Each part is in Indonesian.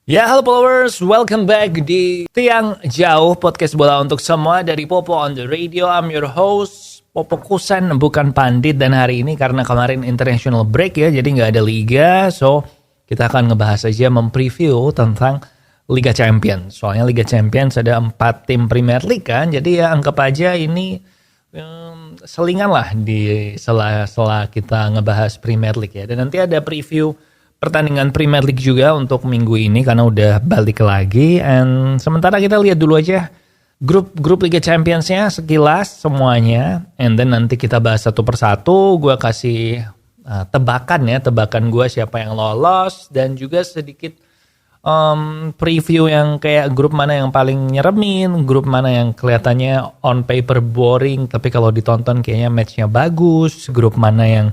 Ya, halo followers, welcome back di Tiang Jauh, podcast bola untuk semua dari Popo on the Radio. I'm your host, Popo Kusan, bukan pandit. Dan hari ini karena kemarin international break ya, jadi nggak ada liga. So, kita akan ngebahas aja, mempreview tentang Liga Champions. Soalnya Liga Champions ada 4 tim Premier League kan, jadi ya anggap aja ini selingan lah di sela-sela kita ngebahas Premier League ya. Dan nanti ada preview pertandingan Premier League juga untuk minggu ini karena udah balik lagi. And sementara kita lihat dulu aja grup Liga Champions-nya sekilas semuanya. And then nanti kita bahas satu persatu. Gue kasih tebakan gue siapa yang lolos. Dan juga sedikit preview yang kayak grup mana yang paling nyeremin, grup mana yang kelihatannya on paper boring tapi kalau ditonton kayaknya match-nya bagus, grup mana yang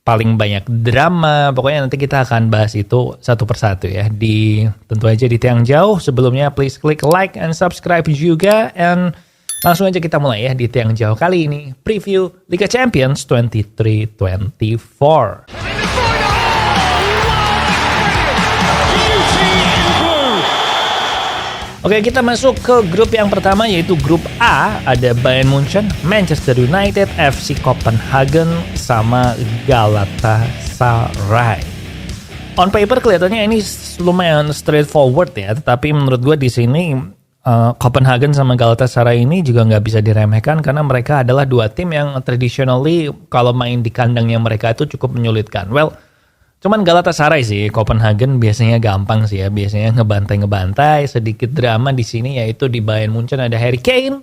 paling banyak drama. Pokoknya nanti kita akan bahas itu satu persatu ya. Tentu aja di Tiang Jauh. Sebelumnya please klik like and subscribe juga. And langsung aja kita mulai ya di Tiang Jauh kali ini. Preview Liga Champions 23-24. Oke, kita masuk ke grup yang pertama yaitu grup A. Ada Bayern Munchen, Manchester United, FC Copenhagen, sama Galatasaray. On paper kelihatannya ini lumayan straightforward ya, tetapi menurut gue di sini Copenhagen sama Galatasaray ini juga nggak bisa diremehkan karena mereka adalah dua tim yang traditionally kalau main di kandangnya mereka itu cukup menyulitkan. Cuman Galatasaray sih, Copenhagen biasanya gampang sih ya, biasanya ngebantai, sedikit drama di sini yaitu di Bayern Munchen ada Harry Kane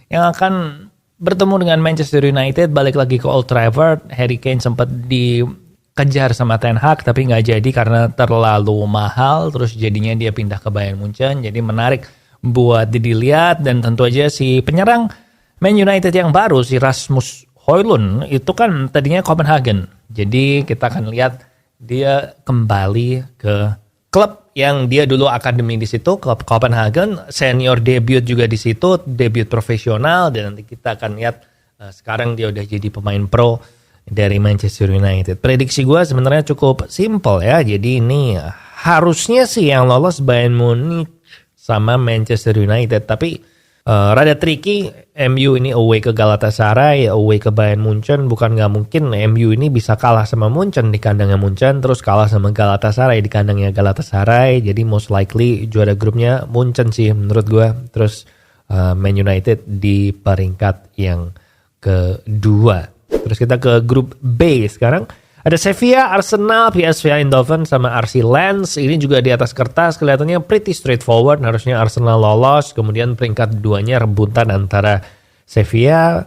yang akan bertemu dengan Manchester United, balik lagi ke Old Trafford. Harry Kane sempat dikejar sama Ten Hag tapi nggak jadi karena terlalu mahal, terus jadinya dia pindah ke Bayern Munchen, jadi menarik buat dilihat. Dan tentu aja si penyerang Man United yang baru, si Rasmus Højlund itu kan tadinya Copenhagen, jadi kita akan lihat dia kembali ke klub yang dia dulu akademi di situ, klub Copenhagen, senior debut juga di situ, debut profesional, dan nanti kita akan lihat sekarang dia udah jadi pemain pro dari Manchester United. Prediksi gue sebenarnya cukup simple ya, jadi ini harusnya sih yang lolos Bayern Munich sama Manchester United, tapi rada tricky. MU ini away ke Galatasaray, away ke Bayern Munchen. Bukan gak mungkin MU ini bisa kalah sama Munchen di kandangnya Munchen, terus kalah sama Galatasaray di kandangnya Galatasaray. Jadi most likely juara grupnya Munchen sih menurut gue. Terus Man United di peringkat yang kedua. Terus kita ke grup B sekarang. Ada Sevilla, Arsenal, PSV Eindhoven, sama RC Lens. Ini juga di atas kertas kelihatannya pretty straightforward. Harusnya Arsenal lolos. Kemudian peringkat duanya rebutan antara Sevilla,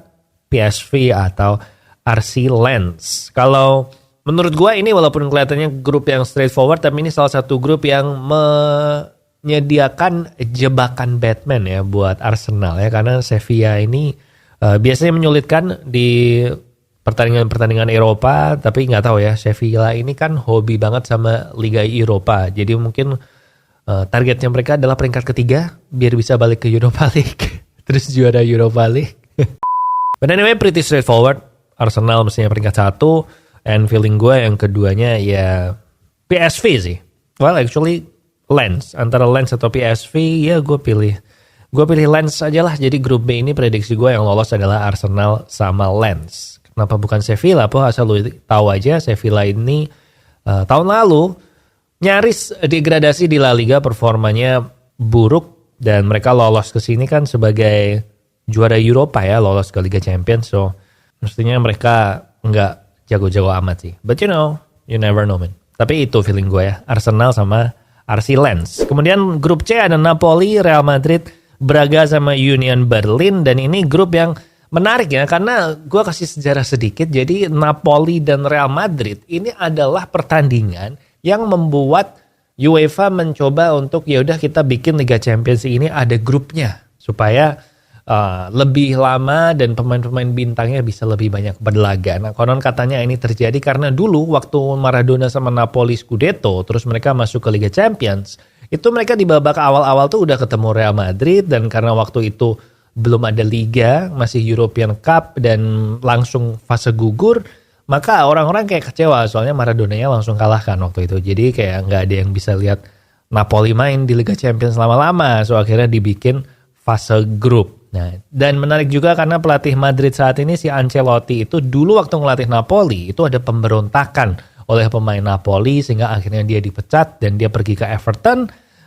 PSV, atau RC Lens. Kalau menurut gue ini walaupun kelihatannya grup yang straightforward, tapi ini salah satu grup yang menyediakan jebakan Batman ya buat Arsenal ya. Karena Sevilla ini biasanya menyulitkan di pertandingan Eropa, tapi nggak tahu ya, Sevilla ini kan hobi banget sama Liga Eropa, jadi mungkin targetnya mereka adalah peringkat ketiga biar bisa balik ke Europa League terus juara Europa League. But anyway, pretty straightforward. Arsenal mestinya peringkat 1, and feeling gue yang keduanya ya PSV sih. Well actually Lens, antara Lens atau PSV ya gue pilih Lens aja lah. Jadi grup B ini prediksi gue yang lolos adalah Arsenal sama Lens. Kenapa bukan Sevilla? Asal lu tahu aja, Sevilla ini tahun lalu nyaris degradasi di La Liga, performanya buruk dan mereka lolos ke sini kan sebagai juara Eropa ya, lolos ke Liga Champions. So mestinya mereka nggak jago-jago amat sih. But you never know man. Tapi itu feeling gue ya, Arsenal sama RC Lens. Kemudian grup C ada Napoli, Real Madrid, Braga sama Union Berlin. Dan ini grup yang menarik ya, karena gue kasih sejarah sedikit. Jadi Napoli dan Real Madrid ini adalah pertandingan yang membuat UEFA mencoba untuk ya udah kita bikin Liga Champions ini ada grupnya supaya lebih lama dan pemain-pemain bintangnya bisa lebih banyak berlaga. Nah, konon katanya ini terjadi karena dulu waktu Maradona sama Napoli Scudetto, terus mereka masuk ke Liga Champions, itu mereka di babak awal-awal tuh udah ketemu Real Madrid, dan karena waktu itu belum ada liga, masih European Cup dan langsung fase gugur, maka orang-orang kayak kecewa soalnya Maradonanya langsung kalahkan waktu itu. Jadi kayak nggak ada yang bisa lihat Napoli main di Liga Champions lama-lama, so akhirnya dibikin fase grup. Nah, dan menarik juga karena pelatih Madrid saat ini si Ancelotti itu dulu waktu ngelatih Napoli itu ada pemberontakan oleh pemain Napoli sehingga akhirnya dia dipecat dan dia pergi ke Everton.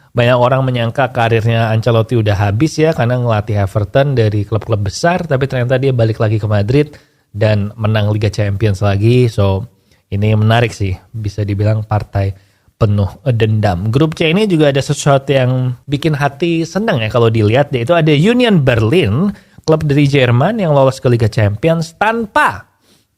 Banyak orang menyangka karirnya Ancelotti udah habis ya karena ngelatih Everton dari klub-klub besar, tapi ternyata dia balik lagi ke Madrid dan menang Liga Champions lagi. So ini menarik sih, bisa dibilang partai penuh dendam. Grup C ini juga ada sesuatu yang bikin hati senang ya kalau dilihat, yaitu ada Union Berlin, klub dari Jerman yang lolos ke Liga Champions tanpa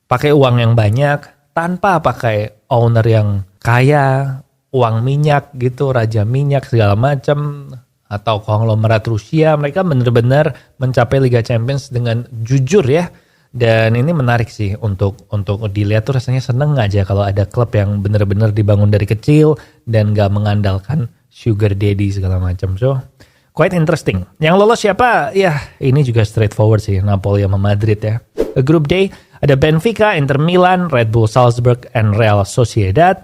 pakai uang yang banyak, tanpa pakai owner yang kaya, uang minyak gitu, raja minyak segala macam, atau konglomerat Rusia. Mereka benar-benar mencapai Liga Champions dengan jujur ya. Dan ini menarik sih untuk dilihat tuh, rasanya seneng aja kalau ada klub yang benar-benar dibangun dari kecil dan gak mengandalkan sugar daddy segala macam. So quite interesting. Yang lolos siapa? Ya ini juga straightforward sih, Napoli sama Madrid ya. Grup D ada Benfica, Inter Milan, Red Bull Salzburg, and Real Sociedad.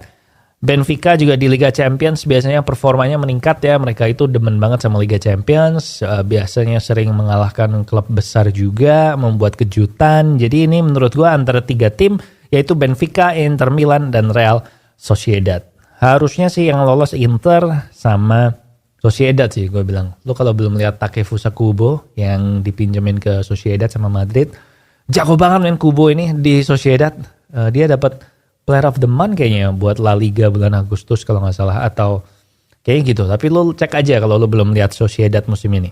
Benfica juga di Liga Champions biasanya performanya meningkat ya. Mereka itu demen banget sama Liga Champions. Biasanya sering mengalahkan klub besar juga, membuat kejutan. Jadi ini menurut gue antara 3 tim, yaitu Benfica, Inter Milan, dan Real Sociedad. Harusnya sih yang lolos Inter sama Sociedad sih gue bilang. Lu kalau belum lihat Takefusa Kubo yang dipinjemin ke Sociedad sama Madrid, jago banget main Kubo ini di Sociedad. Dia dapat Player of the Month kayaknya buat La Liga bulan Agustus kalau nggak salah, atau kayak gitu. Tapi lo cek aja kalau lo belum lihat Sociedad musim ini.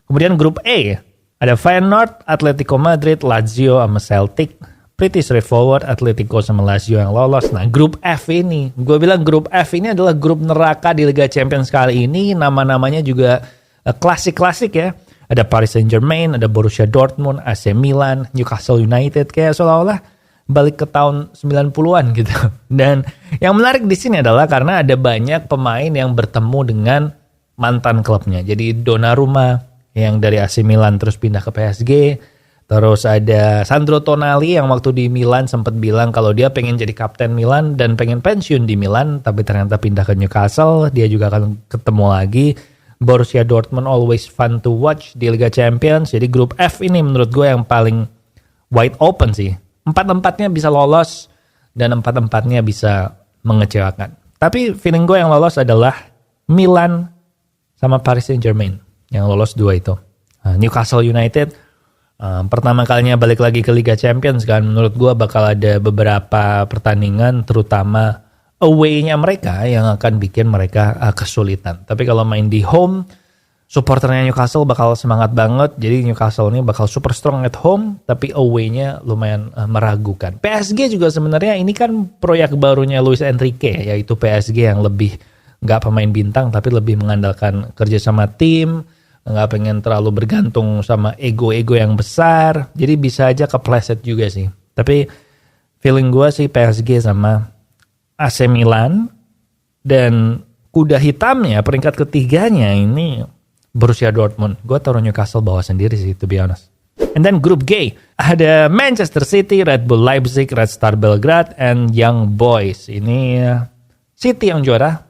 Kemudian grup A ada Feyenoord, Atletico Madrid, Lazio sama Celtic. Pretty straightforward, Atletico sama Lazio yang lolos. Nah grup F ini, gue bilang grup F ini adalah grup neraka di Liga Champions kali ini. Nama-namanya juga klasik-klasik ya. Ada Paris Saint-Germain, ada Borussia Dortmund, AC Milan, Newcastle United, kayak seolah-olah balik ke tahun 90-an gitu. Dan yang menarik di sini adalah karena ada banyak pemain yang bertemu dengan mantan klubnya. Jadi Donnarumma yang dari AC Milan terus pindah ke PSG. Terus ada Sandro Tonali yang waktu di Milan sempat bilang kalau dia pengen jadi kapten Milan dan pengen pensiun di Milan, tapi ternyata pindah ke Newcastle. Dia juga akan ketemu lagi. Borussia Dortmund always fun to watch di Liga Champions. Jadi grup F ini menurut gue yang paling wide open sih. 4-4-nya bisa lolos dan 4-4-nya bisa mengecewakan. Tapi feeling gue yang lolos adalah Milan sama Paris Saint-Germain. Yang lolos 2 itu. Newcastle United pertama kalinya balik lagi ke Liga Champions kan. Menurut gue bakal ada beberapa pertandingan terutama away-nya mereka yang akan bikin mereka kesulitan. Tapi kalau main di home, supporternya Newcastle bakal semangat banget. Jadi Newcastle ini bakal super strong at home, tapi away-nya lumayan meragukan. PSG juga sebenarnya ini kan proyek barunya Luis Enrique, yaitu PSG yang lebih nggak pemain bintang, tapi lebih mengandalkan kerja sama tim, nggak pengen terlalu bergantung sama ego-ego yang besar. Jadi bisa aja kepleset juga sih. Tapi feeling gue sih PSG sama AC Milan, dan kuda hitamnya peringkat ketiganya ini Borussia Dortmund. Gue taruh Newcastle bawah sendiri sih, to be honest. And then Group G, ada Manchester City, Red Bull Leipzig, Red Star Belgrade, and Young Boys. Ini City yang juara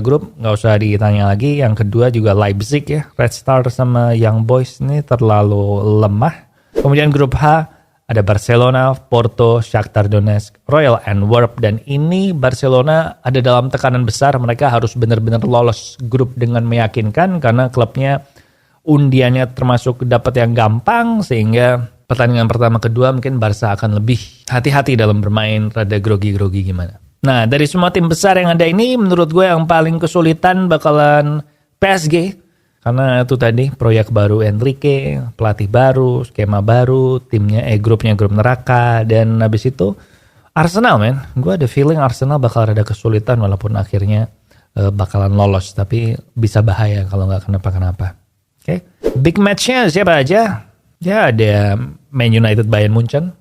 grup, nggak usah ditanya lagi. Yang kedua juga Leipzig ya, Red Star sama Young Boys ini terlalu lemah. Kemudian Grup H, ada Barcelona, Porto, Shakhtar Donetsk, Royal Antwerp. Dan ini Barcelona ada dalam tekanan besar. Mereka harus benar-benar lolos grup dengan meyakinkan karena klubnya undiannya termasuk dapat yang gampang. Sehingga pertandingan pertama kedua mungkin Barca akan lebih hati-hati dalam bermain, rada grogi-grogi gimana. Nah dari semua tim besar yang ada ini menurut gue yang paling kesulitan bakalan PSG. Karena itu tadi proyek baru Enrique, pelatih baru, skema baru, timnya grupnya grup neraka, dan habis itu Arsenal men. Gue ada feeling Arsenal bakal ada kesulitan walaupun akhirnya bakalan lolos, tapi bisa bahaya kalau nggak kenapa-kenapa. Oke. Big matchnya siapa aja? Ya ada Man United Bayern Munchen,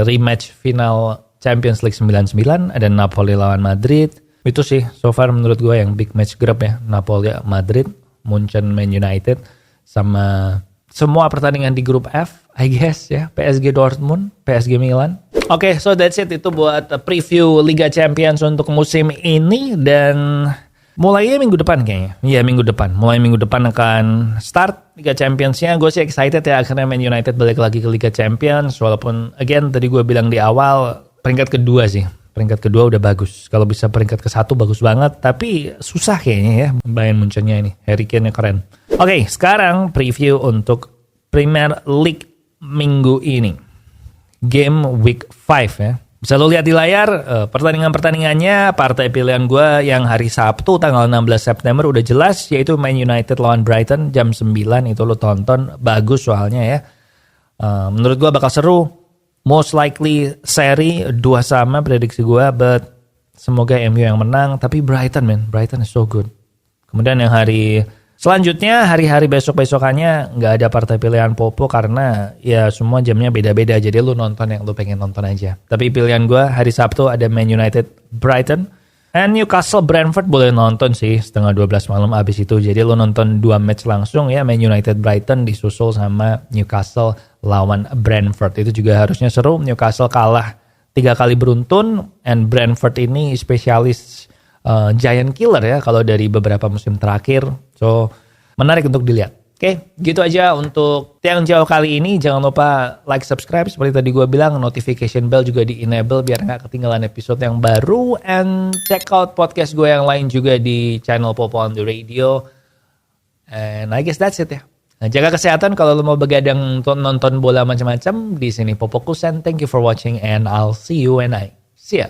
rematch final Champions League 99, ada Napoli lawan Madrid. Itu sih so far menurut gue yang big match grup ya, Napoli Madrid, Munchen Man United, sama semua pertandingan di grup F, I guess ya, PSG Dortmund, PSG Milan. Oke, so that's it, itu buat preview Liga Champions untuk musim ini. Dan Mulainya minggu depan kayaknya. Iya minggu depan. Mulai minggu depan akan start Liga Champions-nya. Gue sih excited ya akhirnya Man United balik lagi ke Liga Champions. Walaupun again tadi gue bilang di awal peringkat kedua sih. Peringkat kedua udah bagus. Kalau bisa peringkat ke satu bagus banget. Tapi susah kayaknya ya Bayern Munchen-nya ini. Harry Kane-nya keren. Oke, sekarang preview untuk Premier League minggu ini. Game Week 5 ya. Bisa lo lihat di layar pertandingan-pertandingannya, partai pilihan gue yang hari Sabtu tanggal 16 September udah jelas, yaitu Man United lawan Brighton jam 9, itu lo tonton, bagus soalnya ya. Menurut gue bakal seru, most likely seri 2-2 prediksi gue, but semoga MU yang menang, tapi Brighton is so good. Kemudian yang hari selanjutnya, hari-hari besok-besokannya nggak ada partai pilihan Popo karena ya semua jamnya beda-beda. Jadi lu nonton yang lu pengen nonton aja. Tapi pilihan gue hari Sabtu ada Man United Brighton. And Newcastle Brentford boleh nonton sih setengah 12 malam abis itu. Jadi lu nonton 2 match langsung ya. Man United Brighton disusul sama Newcastle lawan Brentford. Itu juga harusnya seru. Newcastle kalah 3 kali beruntun. And Brentford ini spesialis giant killer ya kalau dari beberapa musim terakhir. So menarik untuk dilihat. Oke, gitu aja untuk Tiang Jauh kali ini. Jangan lupa like, subscribe seperti tadi gue bilang, notification bell juga di enable biar nggak ketinggalan episode yang baru. And check out podcast gue yang lain juga di channel Popo on the Radio. And I guess that's it ya. Nah, jaga kesehatan kalau lo mau begadang untuk nonton bola macam-macam. Di sini Popo Kusen. Thank you for watching and I'll see you when I see ya.